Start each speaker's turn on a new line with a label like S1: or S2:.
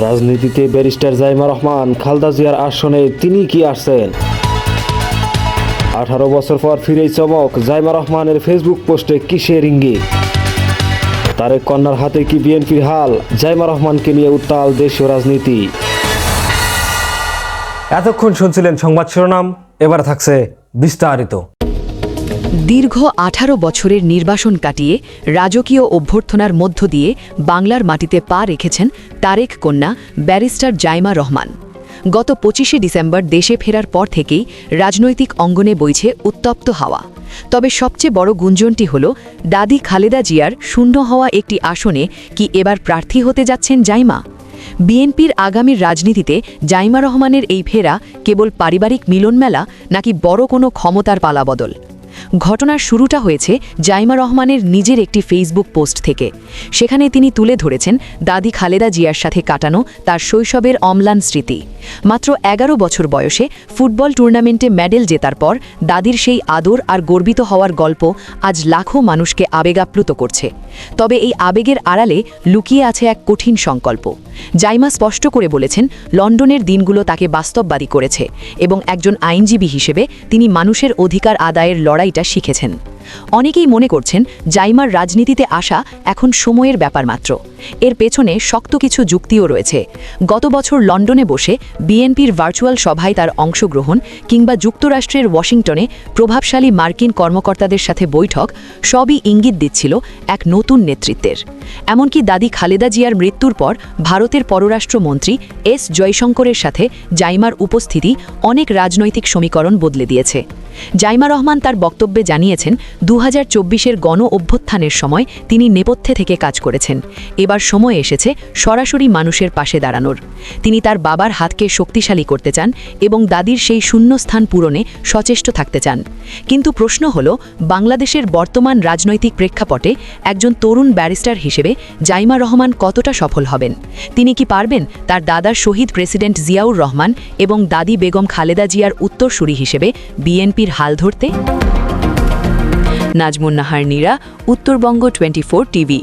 S1: রাজনীতিতে ব্যারিস্টার জাইমা রহমান খালেদা জিয়ার আসনে তিনি কি আসছেন? 18 বছর পর ফিরেই চমক, জাইমা রহমানের ফেসবুক পোস্টে কিসের ইঙ্গিত? তারেক কন্যার হাতে কি বিএনপির হাল? জাইমা রহমানকে নিয়ে উত্তাল দেশীয় রাজনীতি।
S2: এতক্ষণ শুনছিলেন সংবাদ শিরোনাম, এবার থাকছে বিস্তারিত।
S3: দীর্ঘ 18 বছরের নির্বাসন কাটিয়ে রাজকীয় অভ্যর্থনার মধ্য দিয়ে বাংলার মাটিতে পা রেখেছেন তারেক কন্যা ব্যারিস্টার জাইমা রহমান। গত 25শে ডিসেম্বর দেশে ফেরার পর থেকেই রাজনৈতিক অঙ্গনে বইছে উত্তপ্ত হাওয়া। তবে সবচেয়ে বড় গুঞ্জনটি হল দাদি খালেদা জিয়ার শূন্য হওয়া একটি আসনে কি এবার প্রার্থী হতে যাচ্ছেন জাইমা? বিএনপির আগামীর রাজনীতিতে জাইমা রহমানের এই ফেরা কেবল পারিবারিক মিলনমেলা নাকি বড় কোনো ক্ষমতার পালাবদল? ঘটনার শুরুটা হয়েছে জাইমা রহমানের নিজের একটি ফেসবুক পোস্ট থেকে। সেখানে তিনি তুলে ধরেছেন দাদি খালেদা জিয়ার সাথে কাটানো তার শৈশবের অম্লান স্মৃতি। মাত্র 11 বছর বয়সে ফুটবল টুর্নামেন্টে মেডেল জেতার পর দাদির সেই আদর আর গর্বিত হওয়ার গল্প আজ লাখো মানুষকে আবেগাপ্লুত করছে। তবে এই আবেগের আড়ালে লুকিয়ে আছে এক কঠিন সংকল্প। জাইমা স্পষ্ট করে বলেছেন, লন্ডনের দিনগুলো তাকে বাস্তববাদী করেছে এবং একজন আইনজীবী হিসেবে তিনি মানুষের অধিকার আদায়ের লড়াইটা শিখেছেন। অনেকেই মনে করছেন জাইমার রাজনীতিতে আসা এখন সময়ের ব্যাপার মাত্র। এর পেছনে শক্ত কিছু যুক্তিও রয়েছে। গত বছর লন্ডনে বসে বিএনপির ভার্চুয়াল সভায় তার অংশগ্রহণ কিংবা যুক্তরাষ্ট্রের ওয়াশিংটনে প্রভাবশালী মার্কিন কর্মকর্তাদের সাথে বৈঠক সবই ইঙ্গিত দিচ্ছিল এক নতুন নেতৃত্বের। এমনকি দাদি খালেদা জিয়ার মৃত্যুর পর ভারতের পররাষ্ট্রমন্ত্রী এস জয়শঙ্করের সাথে জাইমার উপস্থিতি অনেক রাজনৈতিক সমীকরণ বদলে দিয়েছে। জাইমা রহমান তার বক্তব্যে জানিয়েছেন, 2024-এর গণ অভ্যুত্থানের সময় তিনি নেপথ্যে থেকে কাজ করেছেন। এবার সময় এসেছে সরাসরি মানুষের পাশে দাঁড়ানোর। তিনি তার বাবার হাতকে শক্তিশালী করতে চান এবং দাদির সেই শূন্যস্থান পূরণে সচেষ্ট থাকতে চান। কিন্তু প্রশ্ন হল, বাংলাদেশের বর্তমান রাজনৈতিক প্রেক্ষাপটে একজন তরুণ ব্যারিস্টার হিসেবে জাইমা রহমান কতটা সফল হবেন? তিনি কি পারবেন তার দাদার শহীদ প্রেসিডেন্ট জিয়াউর রহমান এবং দাদি বেগম খালেদা জিয়ার উত্তরসূরি হিসেবে বিএনপির হাল ধরতে? নাজমুন নাহার নীরা, উত্তরবঙ্গ 24 টিভি।